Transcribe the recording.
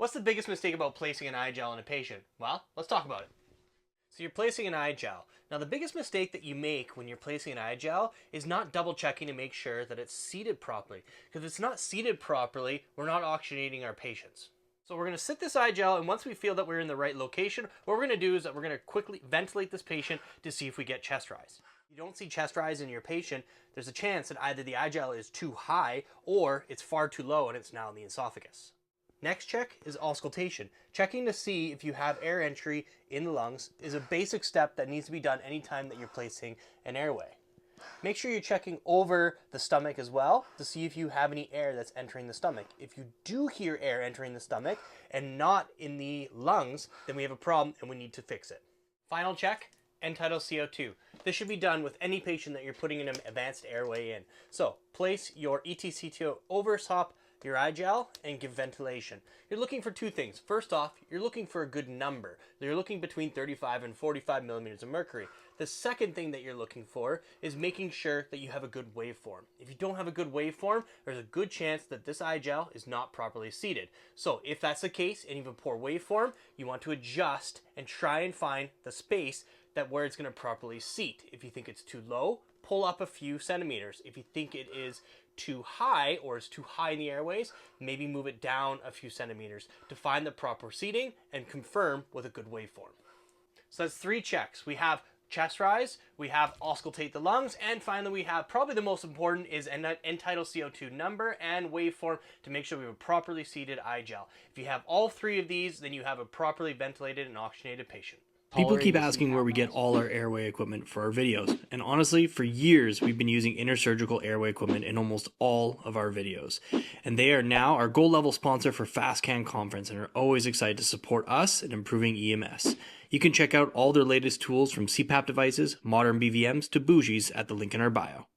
What's the biggest mistake about placing an eye gel on a patient? Well, let's talk about it. So you're placing an eye gel. Now the biggest mistake that you make when you're placing an eye gel is not double checking to make sure that it's seated properly. Because if it's not seated properly, we're not oxygenating our patients. So we're going to sit this eye gel, and once we feel that we're in the right location, what we're going to do is that we're going to quickly ventilate this patient to see if we get chest rise. If you don't see chest rise in your patient, there's a chance that either the eye gel is too high or it's far too low and it's now in the esophagus. Next check is auscultation. Checking to see if you have air entry in the lungs is a basic step that needs to be done anytime that you're placing an airway. Make sure you're checking over the stomach as well to see if you have any air that's entering the stomach. If you do hear air entering the stomach and not in the lungs, then we have a problem and we need to fix it. Final check, end-tidal CO2. This should be done with any patient that you're putting an advanced airway in. So place your ETCTO over top your eye gel and give ventilation. You're looking for two things. First off, you're looking for a good number. You're looking between 35 and 45 millimeters of mercury. The second thing that you're looking for is making sure that you have a good waveform. If you don't have a good waveform, there's a good chance that this eye gel is not properly seated. So if that's the case and you have a poor waveform, you want to adjust and try and find the space that where it's going to properly seat. If you think it's too low, pull up a few centimeters. If you think it is too high or is too high in the airways, maybe move it down a few centimeters to find the proper seating and confirm with a good waveform. So that's 3 checks. We have chest rise, we have auscultate the lungs, and finally we have probably the most important is end-tidal CO2 number and waveform to make sure we have a properly seated eye gel. If you have all 3 of these, then you have a properly ventilated and oxygenated patient. People keep asking where we get all our airway equipment for our videos, and honestly, for years we've been using intersurgical airway equipment in almost all of our videos. And they are now our gold level sponsor for FastCan Conference and are always excited to support us in improving EMS. You can check out all their latest tools from CPAP devices, modern BVMs to bougies at the link in our bio.